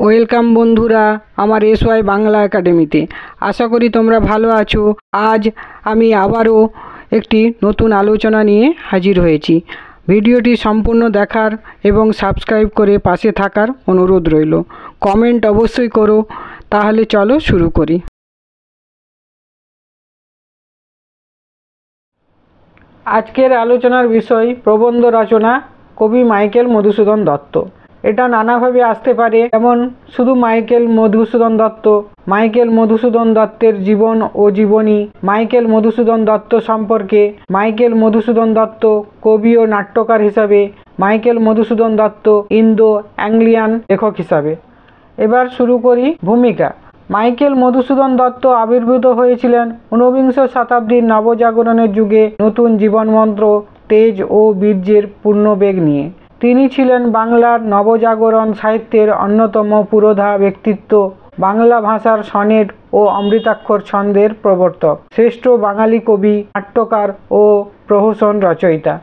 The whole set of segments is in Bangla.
ওয়েলকাম বন্ধুরা আমার এসওয়াই বাংলা একাডেমিতে। আশা করি তোমরা ভালো আছো। আজ আমি আবারও একটি নতুন আলোচনা নিয়ে হাজির হয়েছি। ভিডিওটি সম্পূর্ণ দেখার এবং সাবস্ক্রাইব করে পাশে থাকার অনুরোধ রইল। কমেন্ট অবশ্যই করো। তাহলে চলো শুরু করি। আজকের আলোচনার বিষয় প্রবন্ধ রচনা কবি মাইকেল মধুসূদন দত্ত। এটা নানাভাবে আসতে পারে, যেমন শুধু মাইকেল মধুসূদন দত্ত, মাইকেল মধুসূদন দত্তের জীবন ও জীবনী, মাইকেল মধুসূদন দত্ত সম্পর্কে, মাইকেল মধুসূদন দত্ত কবি ও নাট্যকার হিসাবে, মাইকেল মধুসূদন দত্ত ইন্দো অ্যাংলিয়ান লেখক হিসাবে। এবার শুরু করি। ভূমিকা। মাইকেল মধুসূদন দত্ত আবির্ভূত হয়েছিলেন ঊনবিংশ শতাব্দীর নবজাগরণের যুগে নতুন জীবনমন্ত্র, তেজ ও বীর্যের পূর্ণবেগ নিয়ে। তিনি ছিলেন বাংলার নবজাগরণ সাহিত্যের অন্যতম পুরোধা ব্যক্তিত্ব, বাংলা ভাষার সনেট ও অমৃতাক্ষর ছন্দের প্রবর্তক, শ্রেষ্ঠ বাঙালি কবি, নাট্যকার ও প্রহসন রচয়িতা।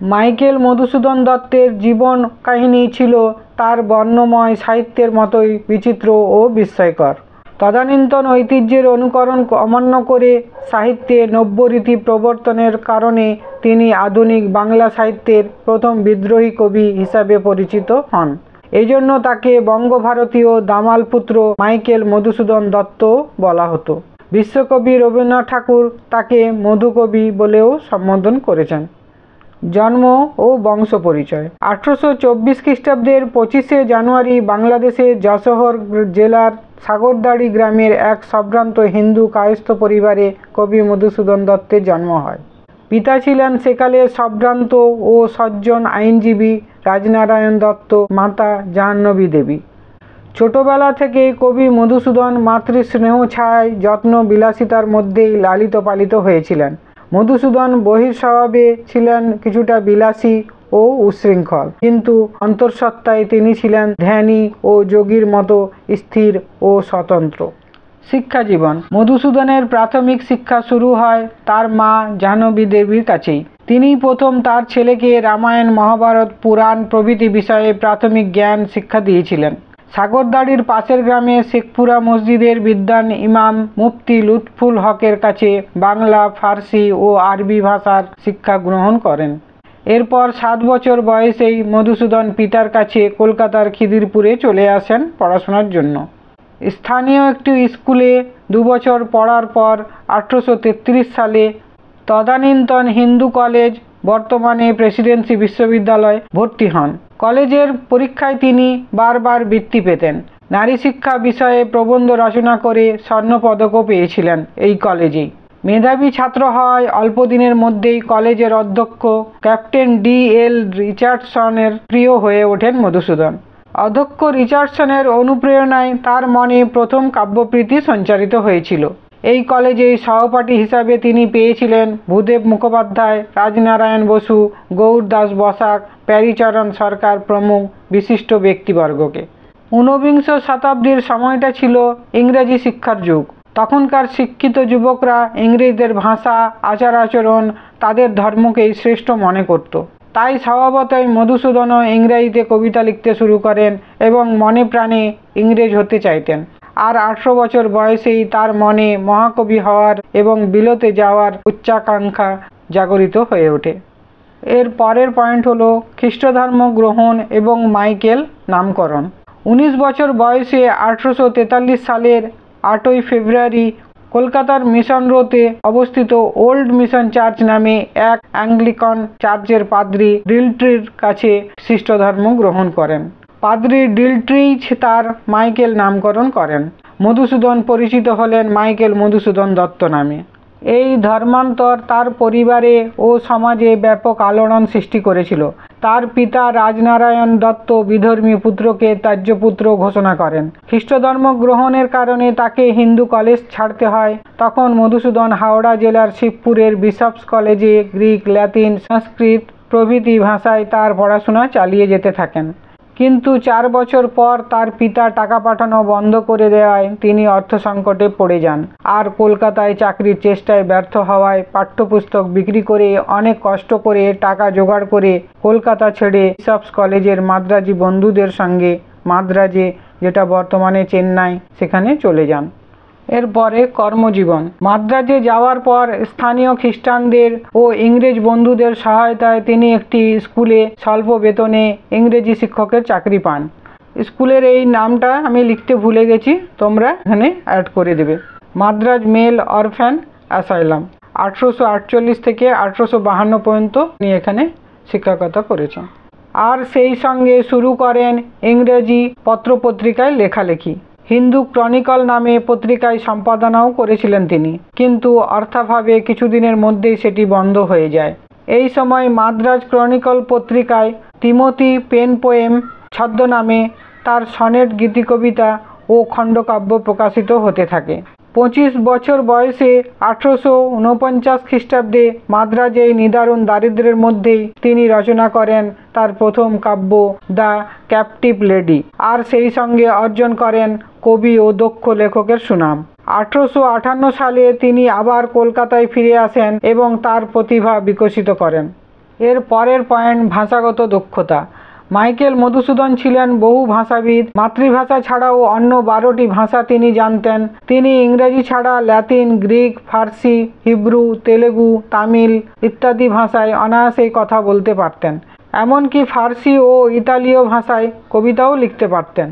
মাইকেল মধুসূদন দত্তের জীবন কাহিনী ছিল তার বর্ণময় সাহিত্যের মতোই বিচিত্র ও বিস্ময়কর। তদানীন্তন ঐতিহ্যের অনুকরণ অমান্য করে সাহিত্যে নব্যরীতি প্রবর্তনের কারণে তিনি আধুনিক বাংলা সাহিত্যের প্রথম বিদ্রোহী কবি হিসাবে পরিচিত হন। এজন্য তাকে বঙ্গভারতীয় দামালপুত্র মাইকেল মধুসূদন দত্ত বলা হতো। বিশ্বকবি রবীন্দ্রনাথ ঠাকুর তাকে মধুকবি বলেও সম্বোধন করেছেন। জন্ম ও বংশ পরিচয়। 1824 খ্রিস্টাব্দের 25শে জানুয়ারি বাংলাদেশের যশোহর জেলার সাগরদাড়ি গ্রামের এক সম্ভ্রান্ত হিন্দু কায়স্থ পরিবারে কবি মধুসূদন দত্তের জন্ম হয়। পিতা ছিলেন সেকালের সম্ভ্রান্ত ও সজ্জন আইনজীবী রাজনারায়ণ দত্ত, মাতা জাহ্নবী দেবী। ছোটবেলা থেকে কবি মধুসূদন মাতৃস্নেহ ছায়ায় যত্ন বিলাসিতার মধ্যেই লালিত পালিত হয়েছিলেন। মধুসূদন বহিঃস্বভাবে ছিলেন কিছুটা বিলাসী ও উচ্ছৃঙ্খল, কিন্তু অন্তঃসত্ত্বায় তিনি ছিলেন ধ্যানী ও যোগীর মতো স্থির ও স্বতন্ত্র। শিক্ষা জীবন। মধুসূদনের প্রাথমিক শিক্ষা শুরু হয় তার মা জাহ্নবী দেবীর কাছেই। তিনিই প্রথম তার ছেলেকে রামায়ণ, মহাভারত, পুরাণ প্রভৃতি বিষয়ে প্রাথমিক জ্ঞান শিক্ষা দিয়েছিলেন। সাগরদাড়ির পাশের গ্রামে শেখপুরা মসজিদের বিদ্বান ইমাম মুফতি লুৎফুল হকের কাছে বাংলা, ফার্সি ও আরবি ভাষার শিক্ষা গ্রহণ করেন। এরপর 7 বছর বয়সেই মধুসূদন পিতার কাছে কলকাতার খিদিরপুরে চলে আসেন পড়াশোনার জন্য। স্থানীয় একটি স্কুলে 2 বছর পড়ার পর 1833 সালে তদানীন্তন হিন্দু কলেজ, বর্তমানে প্রেসিডেন্সি বিশ্ববিদ্যালয় ভর্তি হন। কলেজের পরীক্ষায় তিনি বারবার বৃত্তি পেতেন। নারী শিক্ষা বিষয়ে প্রবন্ধ রচনা করে স্বর্ণপদকও পেয়েছিলেন এই কলেজেই। মেধাবী ছাত্র হওয়ায় অল্প দিনের মধ্যেই কলেজের অধ্যক্ষ ক্যাপ্টেন ডি.এল. রিচার্ডসনের প্রিয় হয়ে ওঠেন মধুসূদন। অধ্যক্ষ রিচার্ডসনের অনুপ্রেরণায় তার মনে প্রথম কাব্যপ্রীতি সঞ্চারিত হয়েছিল। এই কলেজে সহপাঠী হিসাবে তিনি পেয়েছিলেন ভূদেব মুখোপাধ্যায়, রাজনারায়ণ বসু, গৌরদাস বসাক, প্যারীচরণ সরকার প্রমুখ বিশিষ্ট ব্যক্তিবর্গকে। ঊনবিংশ শতাব্দীর সময়টা ছিল ইংরেজি শিক্ষার যুগ। তখনকার শিক্ষিত যুবকরা ইংরেজদের ভাষা, আচার আচরণ, তাদের ধর্মকেই শ্রেষ্ঠ মনে করত। তাই স্বভাবতই মধুসূদনও ইংরেজিতে কবিতা লিখতে শুরু করেন এবং মনে প্রাণে ইংরেজ হতে চাইতেন। আর 18 বছর বয়সেই তার মনে মহাকবি হওয়ার এবং বিলতে যাওয়ার উচ্চাকাঙ্ক্ষা জাগরিত হয়ে ওঠে। এর পরের পয়েন্ট হলো খ্রিস্টধর্ম গ্রহণ এবং মাইকেল নামকরণ। 19 বছর বয়সে 1843 সালের 8ই ফেব্রুয়ারি কলকাতার মিশন রোডে অবস্থিত ওল্ড মিশন চার্চ নামে এক অ্যাংলিকান চার্চের পাদ্রী ডিলট্রির কাছে খ্রিস্টধর্ম গ্রহণ করেন। পাদ্রী ডিলট্রিই তার মাইকেল নামকরণ করেন। মধুসূদন পরিচিত হলেন মাইকেল মধুসূদন দত্ত নামে। এই ধর্মান্তর তার পরিবারে ও সমাজে ব্যাপক আলোড়ন সৃষ্টি করেছিল। তার পিতা রাজনারায়ণ দত্ত বিধর্মী পুত্রকে ত্যায্যপুত্র ঘোষণা করেন। খ্রিস্টধর্ম গ্রহণের কারণে তাকে হিন্দু কলেজ ছাড়তে হয়। তখন মধুসূদন হাওড়া জেলার শিবপুরের বিশপস কলেজে গ্রিক, ল্যাতিন, সংস্কৃত প্রভৃতি ভাষায় তার পড়াশোনা চালিয়ে যেতে থাকেন। কিন্তু 4 বছর পর তার পিতা টাকা পাঠানো বন্ধ করে দেওয়ায় তিনি অর্থ সংকটে পড়ে যান। আর কলকাতায় চাকরির চেষ্টায় ব্যর্থ হওয়ায় পাঠ্যপুস্তক বিক্রি করে অনেক কষ্ট করে টাকা জোগাড় করে কলকাতা ছেড়ে বিশপস কলেজের মাদ্রাজি বন্ধুদের সঙ্গে মাদ্রাজে যেটা বর্তমানে চেন্নাই, সেখানে চলে যান। এরপরে কর্মজীবন। মাদ্রাজে যাওয়ার পর স্থানীয় খ্রিস্টানদের ও ইংরেজ বন্ধুদের সহায়তায় তিনি একটি স্কুলে স্বল্প বেতনে ইংরেজি শিক্ষকের চাকরি পান। স্কুলের এই নামটা আমি লিখতে ভুলে গেছি, তোমরা এখানে অ্যাড করে দেবে। Madras mail orphan asylum. 1848 থেকে 1852 পর্যন্ত তিনি এখানে শিক্ষকতা করেছেন। আর সেই সঙ্গে শুরু করেন ইংরেজি পত্রপত্রিকায় লেখালেখি। হিন্দু ক্রনিকল নামে পত্রিকায় সম্পাদনাও করেছিলেন তিনি, কিন্তু অর্থাভাবে কিছুদিনের মধ্যেই সেটি বন্ধ হয়ে যায়। এই সময় মাদ্রাজ ক্রনিকল পত্রিকায় তিমোথি পেন পোয়েম ছদ্মনামে তার সনেট, গীতিকবিতা ও খণ্ডকাব্য প্রকাশিত হতে থাকে। 25 বছর বয়সে 1849 খ্রিস্টাব্দে মাদ্রাজে নিদারুণ দারিদ্র্যের মধ্যেই তিনি রচনা করেন তার প্রথম কাব্য দ্য ক্যাপটিভ লেডি, আর সেই সঙ্গে অর্জন করেন কবি ও দক্ষ লেখকের সুনাম। 1858 সালে তিনি আবার কলকাতায় ফিরে আসেন এবং তার প্রতিভা বিকশিত করেন। এর পরের পয়েন্ট, ভাষাগত দক্ষতা। মাইকেল মধুসূদন ছিলেন বহু ভাষাবিদ। মাতৃভাষা ছাড়াও অন্য 12টি ভাষা তিনি জানতেন। তিনি ইংরেজি ছাড়া ল্যাতিন, গ্রিক, ফার্সি, হিব্রু, তেলেগু, তামিল ইত্যাদি ভাষায় অনায়াসেই কথা বলতে পারতেন। এমনকি ফার্সি ও ইতালীয় ভাষায় কবিতাও লিখতে পারতেন।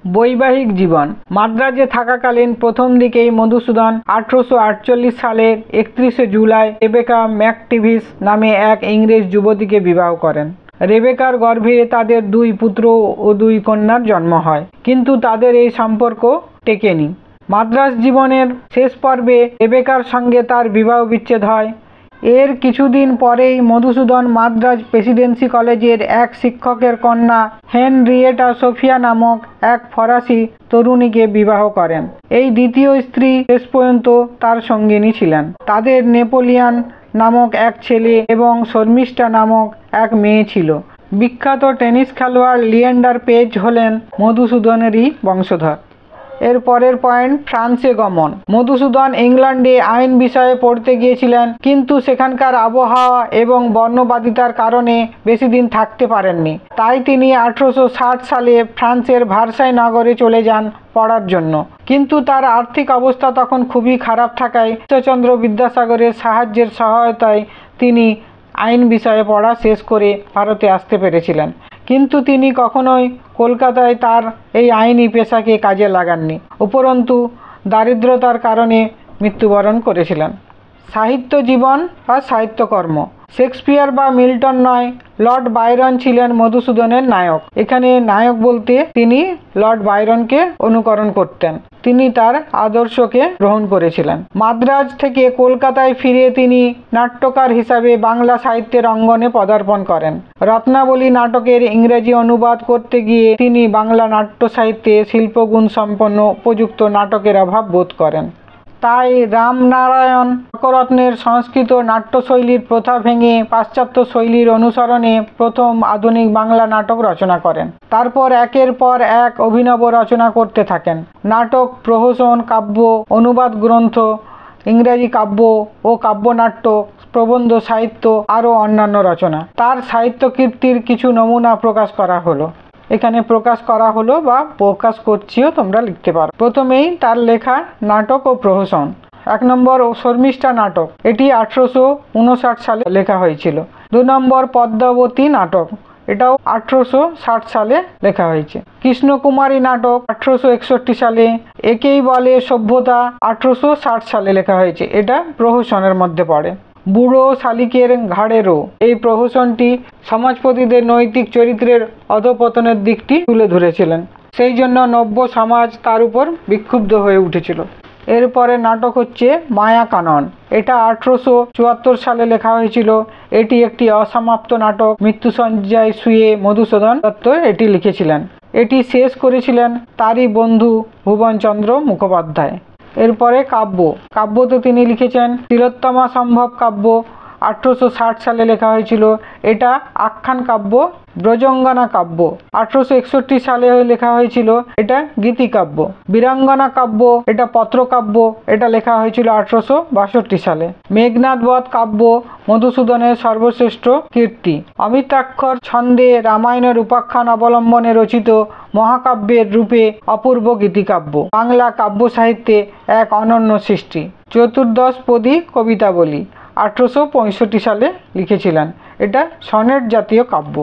বৈবাহিক জীবন। মাদ্রাজে থাকাকালীন প্রথম দিকেই মধুসূদন 1848 সালের 31 জুলাই রেবেকা ম্যাকটিভিস নামে এক ইংরেজ যুবতীকে বিবাহ করেন। রেবেকার গর্ভে তাদের 2 পুত্র ও 2 কন্যার জন্ম হয়, কিন্তু তাদের এই সম্পর্ক টেকেনি। মাদ্রাজ জীবনের শেষ পর্বে রেবেকার সঙ্গে তার বিবাহ বিচ্ছেদ হয়। এর কিছুদিন পরেই মধুসূদন মাদ্রাজ প্রেসিডেন্সি কলেজের এক শিক্ষকের কন্যা হেনরিয়েটা সোফিয়া নামক এক ফরাসি তরুণীকে বিবাহ করেন। এই দ্বিতীয় স্ত্রী শেষ পর্যন্ত তার সঙ্গিনী ছিলেন। তাদের নেপোলিয়ান নামক এক ছেলে এবং শর্মিষ্ঠা নামক এক মেয়ে ছিল। বিখ্যাত টেনিস খেলোয়াড় লিয়েন্ডার পেজ হলেন মধুসূদনেরই বংশধর। এর পরের পয়েন্ট, ফ্রান্সে গমন। মধুসূদন ইংল্যান্ডে আইন বিষয়ে পড়তে গিয়েছিলেন, কিন্তু সেখানকার আবহাওয়া এবং বর্ণবাদিতার কারণে বেশি দিন থাকতে পারেননি। তাই তিনি 1860 সালে ফ্রান্সের ভার্সাই নগরে চলে যান পড়ার জন্য। কিন্তু তার আর্থিক অবস্থা তখন খুবই খারাপ থাকায় ঈশ্বরচন্দ্র বিদ্যাসাগরের সাহায্যের সহায়তায় তিনি আইন বিষয়ে পড়া শেষ করে ভারতে আসতে পেরেছিলেন। কিন্তু তিনি কখনোই কলকাতায় তার এই আইনি পেশাকে কাজে লাগাননি, উপরন্তু দারিদ্রতার কারণে মৃত্যুবরণ করেছিলেন। সাহিত্য জীবন বা সাহিত্যকর্ম। শেক্সপিয়ার বা মিল্টন নয়, লর্ড বায়রন ছিলেন মধুসূদনের নায়ক। এখানে নায়ক বলতে তিনি লর্ড বায়রনকে অনুকরণ করতেন, তিনি তার আদর্শকে গ্রহণ করেছিলেন। মাদ্রাজ থেকে কলকাতায় ফিরে তিনি নাট্যকার হিসাবে বাংলা সাহিত্যের অঙ্গনে পদার্পণ করেন। রত্নাবলী নাটকের ইংরেজি অনুবাদ করতে গিয়ে তিনি বাংলা নাট্য সাহিত্যে শিল্পগুণ সম্পন্ন উপযুক্ত নাটকের অভাব বোধ করেন। তাই রামনারায়ণ চক্ররত্নের সংস্কৃত নাট্যশৈলীর প্রথা ভেঙে পাশ্চাত্য শৈলীর অনুসরণে প্রথম আধুনিক বাংলা নাটক রচনা করেন। তারপর একের পর এক অভিনব রচনা করতে থাকেন। নাটক, প্রহসন, কাব্য, অনুবাদ গ্রন্থ, ইংরেজি কাব্য ও কাব্যনাট্য, প্রবন্ধ সাহিত্য, আরও অন্যান্য রচনা। তার সাহিত্য কীর্তির কিছু নমুনা প্রকাশ করা হলো, এখানে প্রকাশ করা হলো বা প্রকাশ করছিও, তোমরা লিখতে পারো। প্রথমেই তার লেখা নাটক ও প্রহসন। 1 নম্বর শর্মিষ্ঠা নাটক, এটি 1859 সালে লেখা হয়েছিল। 2 নম্বর পদ্মাবতী নাটক, এটাও 1860 সালে লেখা হয়েছে। কৃষ্ণকুমারী নাটক 1861 সালে। একেই বলে সভ্যতা 1860 সালে লেখা হয়েছে, এটা প্রহসনের মধ্যে পড়ে। বুড়ো শালিকের ঘাড়েরও, এই প্রহসনটি সমাজপতিদের নৈতিক চরিত্রের অধঃপতনের দিকটি তুলে ধরেছিলেন, সেই জন্য নব্য সমাজ তার উপর বিক্ষুব্ধ হয়ে উঠেছিল। এরপরে নাটক হচ্ছে মায়া কানন, এটা 1874 সালে লেখা হয়েছিল। এটি একটি অসমাপ্ত নাটক। মৃত্যুশয্যায় শুয়ে মধুসূদন দত্ত এটি লিখেছিলেন। এটি শেষ করেছিলেন তারই বন্ধু ভুবনচন্দ্র মুখোপাধ্যায়। এরপরে কাব্য। কাব্যতে তিনি লিখেছেন তিলোত্তমা সম্ভব কাব্য 1860 সালে লেখা হয়েছিল। এটা আখ্যান কাব্য, ব্রজঙ্গনা কাব্য। 1861 সালে লেখা হয়েছিল। এটা গীতিকাব্য। বীরাঙ্গনা কাব্য, এটা পত্রকাব্য। এটা লেখা হয়েছিল 1862 সালে। মেঘনাদ বধ কাব্য মধুসূদনের সর্বশ্রেষ্ঠ কীর্তি। অমিত্রাক্ষর ছন্দে রামায়ণের উপাখ্যান অবলম্বনে রচিত মহাকাব্যের রূপে অপূর্ব গীতিকাব্য। বাংলা কাব্য সাহিত্যে এক অনন্য সৃষ্টি। চতুর্দশপদী কবিতাবলী 1865 সালে লিখেছিলেন। এটা সনেট জাতীয় কাব্য।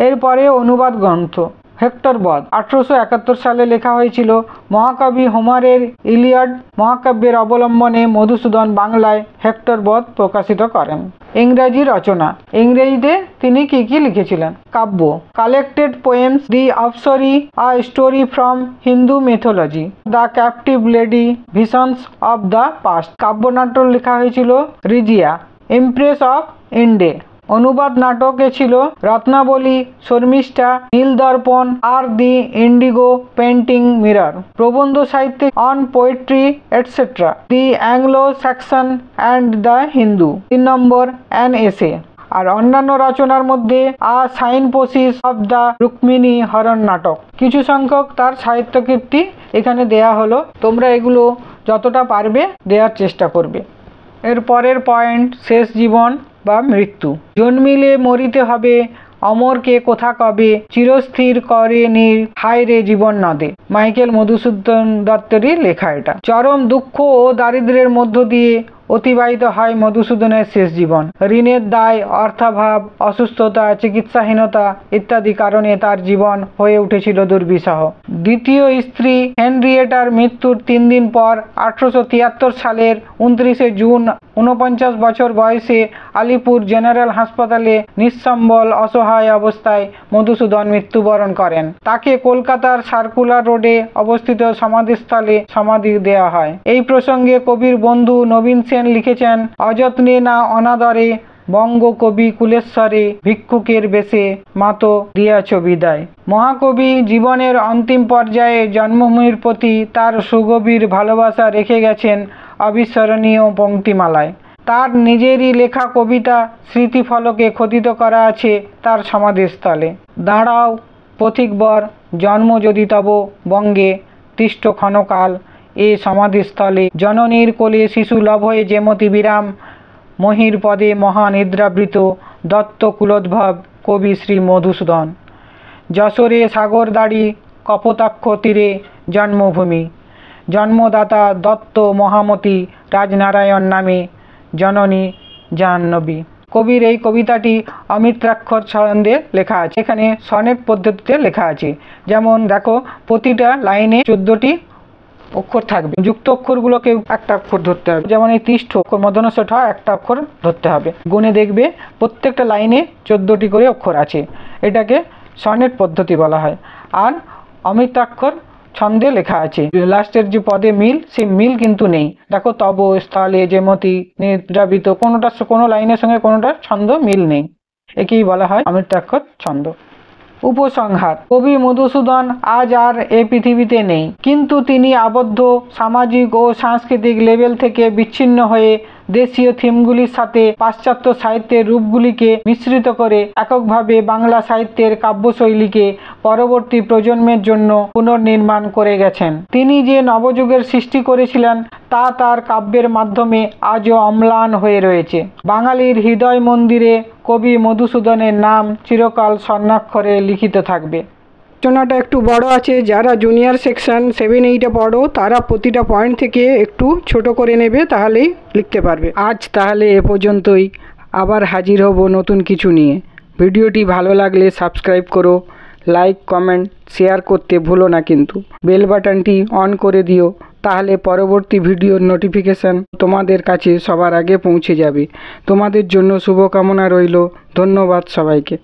এরপরে অনুবাদ গ্রন্থ হেক্টর বধ 1871 সালে লেখা হয়েছিল। মহাকবি হোমারের ইলিয়াড মহাকাব্যের অবলম্বনে মধুসূদন বাংলায় হেক্টর বধ প্রকাশিত করেন। ইংরেজি রচনা। ইংরেজিতে তিনি কি লিখেছিলেন? কাব্য collected poems, the Upsori, a story from Hindu mythology, the captive lady, visions of the past. কাব্যনাট্য লেখা হয়েছিল রিজিয়া, ইমপ্রেস অফ ইন্ডে। অনুবাদ নাটকে ছিল রত্নাবলী, শর্মিষ্ঠা, নীলদর্পণ, আর দি ইন্ডিগো পেন্টিং মিরর। প্রবন্ধ সাহিত্যে on poetry etcetera, the Anglo Saxon and the Hindu. 3 নম্বর অ্যান এসে। আর অন্যান্য রচনার মধ্যে a synopsis of the Rukmini Haran নাটক। কিছু সংখ্যক তার সাহিত্য কীর্তি এখানে দেয়া হলো। তোমরা এগুলো যতটা পারবে দেওয়ার চেষ্টা করবে। এর পরের পয়েন্ট শেষ জীবন বা মৃত্যু। জন্মিলে মরিতে হবে, অমরকে কোথা কবে, চিরস্থির করে নীর হায় রে জীবন নদে। মাইকেল মধুসূদন দত্তেরই লেখা এটা। চরম দুঃখ ও দারিদ্র্যের মধ্য দিয়ে অতিবাহিত হয় মধুসূদনের শেষ জীবন। ঋণের দায়, অর্থাভাব, অসুস্থতা, চিকিৎসাহীনতা ইত্যাদি কারণে তার জীবন হয়ে উঠেছিল দুর্বিষহ। দ্বিতীয় স্ত্রী হেনরিয়েটার মৃত্যুর 3 দিন পর 1873 সালের 29 জুন 49 বছর বয়সে আলিপুর জেনারেল হাসপাতালে নিঃসম্বল অসহায় অবস্থায় মধুসূদন মৃত্যুবরণ করেন। তাকে কলকাতার সার্কুলার রোডে অবস্থিত সমাধিস্থলে সমাধি দেওয়া হয়। এই প্রসঙ্গে কবির বন্ধু নবীন সেন লিখেছেন, অযত্নে না অনাদরে বঙ্গ কবি কুলেশ্বরে ভিক্ষুকের বেশে মাতো দিয়াছ বিদায়। মহাকবি জীবনের অন্তিম পর্যায়ে জন্মভূমির প্রতি তার সুগভীর ভালোবাসা রেখে গেছেন অবিস্মরণীয় পংক্তিমালায়। তার নিজেরই লেখা কবিতা স্মৃতিফলকে খোদিত করা আছে তার সমাধিস্থলে। দাঁড়াও পথিকবর, জন্ম যদি তব বঙ্গে, তিষ্ঠ ক্ষণকাল এ সমাধিস্থলে। জননীর কোলে শিশু লভয়ে যেমতি বিরাম, মহির পদে মহানিদ্রাবৃত দত্ত কুলোদ্ভব কবি শ্রী মধুসূদন। যশোরে সাগরদাড়ি কপোতাক্ষ তীরে জন্মভূমি, জন্মদাতা দত্ত মহামতি রাজনারায়ণ নামে, জননী জাহ্নবী। কবির এই কবিতাটি অমিত্রাক্ষর ছন্দে লেখা আছে। এখানে সনেট পদ্ধতিতে লেখা আছে। যেমন দেখো, প্রতিটা লাইনে 14টি অক্ষর থাকবে। যুক্ত অক্ষরগুলোকে একটা অক্ষর ধরতে হবে। যেমন এই 30 অক্ষর মধ্যনস্থ ঠ একটা অক্ষর ধরতে হবে। গুণে দেখবে প্রত্যেকটা লাইনে 14টি করে অক্ষর আছে। এটাকে সনেট পদ্ধতি বলা হয়। আর অমিত্রাক্ষর ছন্দে লেখা আছে। লাস্টের যে পদে মিল, সেই মিল কিন্তু নেই। দেখো, তব, স্থলে, যেমতি, নিদ্রাবৃত, কোনো লাইনের সঙ্গে কোনোটার ছন্দ মিল নেই। একেই বলা হয় অমিত্রাক্ষর ছন্দ। উপসংহার। কবি মধুসূদন আজ আর এ পৃথিবীতে নেই, কিন্তু তিনি আবদ্ধ সামাজিক ও সাংস্কৃতিক লেভেল থেকে বিচ্ছিন্ন হয়ে দেশীয় থিমগুলির সাথে পাশ্চাত্য সাহিত্যের রূপগুলিকে মিশ্রিত করে এককভাবে বাংলা সাহিত্যের কাব্যশৈলীকে পরবর্তী প্রজন্মের জন্য পুনর্নির্মাণ করে গেছেন। তিনি যে নবযুগের সৃষ্টি করেছিলেন তা তার কাব্যের মাধ্যমে আজও অম্লান হয়ে রয়েছে। বাঙালির হৃদয় মন্দিরে কবি মধুসূদনের নাম চিরকাল স্বর্ণাক্ষরে লিখিত থাকবে। আলোচনাটা একটু বড় আছে। যারা জুনিয়র সেকশন 7-8-এ পড়ো তারা প্রতিটা পয়েন্ট থেকে একটু ছোট করে নেবে, তাহলেই লিখতে পারবে। আজ তাহলে এ পর্যন্তই। আবার হাজির হব নতুন কিছু নিয়ে। ভিডিওটি ভালো লাগলে সাবস্ক্রাইব করো, লাইক, কমেন্ট, শেয়ার করতে ভুলো না কিন্তু। বেল বাটনটি অন করে দিও, তাহলে পরবর্তী ভিডিওর নোটিফিকেশান তোমাদের কাছে সবার আগে পৌঁছে যাবে। তোমাদের জন্য শুভকামনা রইল। ধন্যবাদ সবাইকে।